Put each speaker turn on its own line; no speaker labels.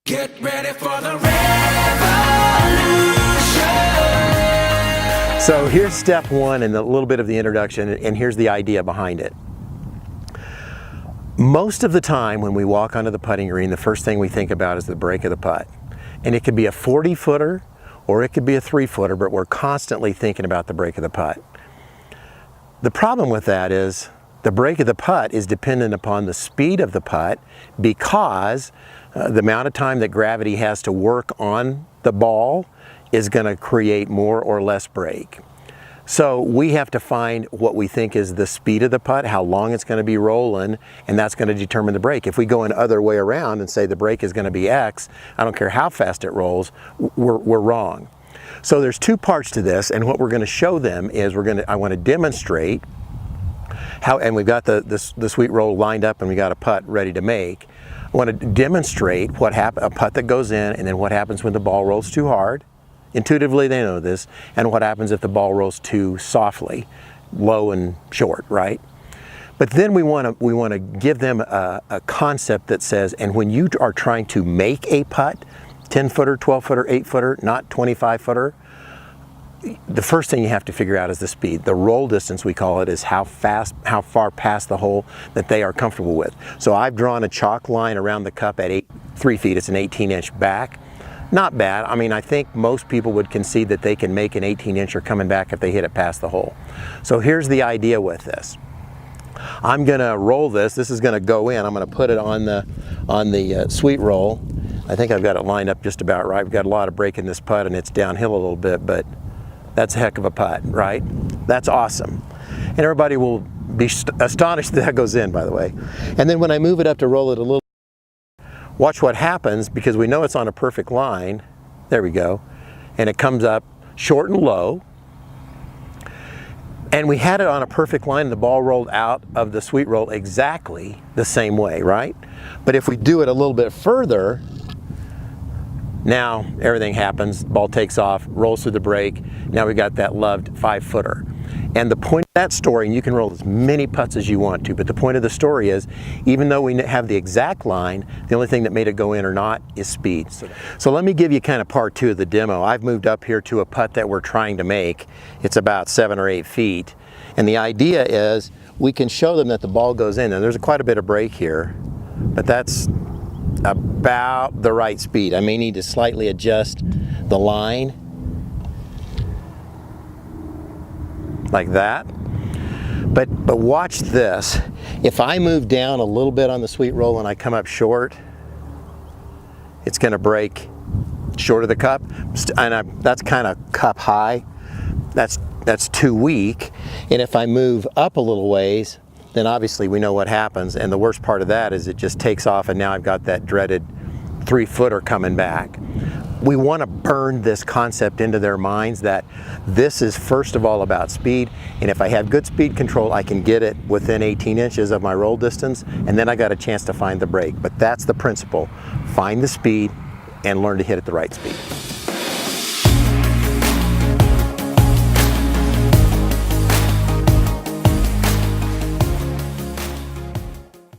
Get ready for the revolution.
So here's step one and a little bit of the introduction, and here's the idea behind it. Most of the time when we walk onto the putting green, the first thing we think about is the break of the putt. And it could be a 40-footer or it could be a 3-footer, but we're constantly thinking about the break of the putt. The problem with that is the break of the putt is dependent upon the speed of the putt, because the amount of time that gravity has to work on the ball is going to create more or less break. So we have to find what we think is the speed of the putt, how long it's going to be rolling, and that's going to determine the break. If we go an other way around and say the break is going to be X, I don't care how fast it rolls, we're wrong. So there's two parts to this, and what we're going to show them is I want to demonstrate how, and we've got the sweet roll lined up and we got a putt ready to make. I want to demonstrate what happens, a putt that goes in, and then what happens when the ball rolls too hard. Intuitively they know this, and what happens if the ball rolls too softly, low and short, right? But then we want to give them a concept that says, and when you are trying to make a putt, 10-footer, 12-footer, 8-footer, not 25-footer, the first thing you have to figure out is the speed. The roll distance, we call it, is how far past the hole that they are comfortable with. So I've drawn a chalk line around the cup at 3 feet. It's an 18-inch back. Not bad. I mean, I think most people would concede that they can make an 18-incher coming back if they hit it past the hole. So here's the idea with this. I'm going to roll this. This is going to go in. I'm going to put it on the sweet roll. I think I've got it lined up just about right. We've got a lot of break in this putt, and it's downhill a little bit, but that's a heck of a putt, right? That's awesome. And everybody will be astonished that goes in, by the way. And then when I move it up to roll it a little, watch what happens, because we know it's on a perfect line. There we go. And it comes up short and low. And we had it on a perfect line, and the ball rolled out of the sweet roll exactly the same way, right? But if we do it a little bit further, now everything happens, ball takes off, rolls through the break. Now we got that loved 5-footer. And the point of that story, and you can roll as many putts as you want to, but the point of the story is, even though we have the exact line, the only thing that made it go in or not is speed. So let me give you kind of part two of the demo. I've moved up here to a putt that we're trying to make. It's about 7 or 8 feet. And the idea is we can show them that the ball goes in, and there's quite a bit of break here, but that's about the right speed. I may need to slightly adjust the line like that, but watch this. If I move down a little bit on the sweet roll and I come up short, it's going to break short of the cup, and that's kind of cup high. That's too weak. And if I move up a little ways, then obviously we know what happens, and the worst part of that is it just takes off, and now I've got that dreaded 3-footer coming back. We want to burn this concept into their minds that this is first of all about speed, and if I have good speed control, I can get it within 18 inches of my roll distance, and then I got a chance to find the break. But that's the principle. Find the speed and learn to hit at the right speed.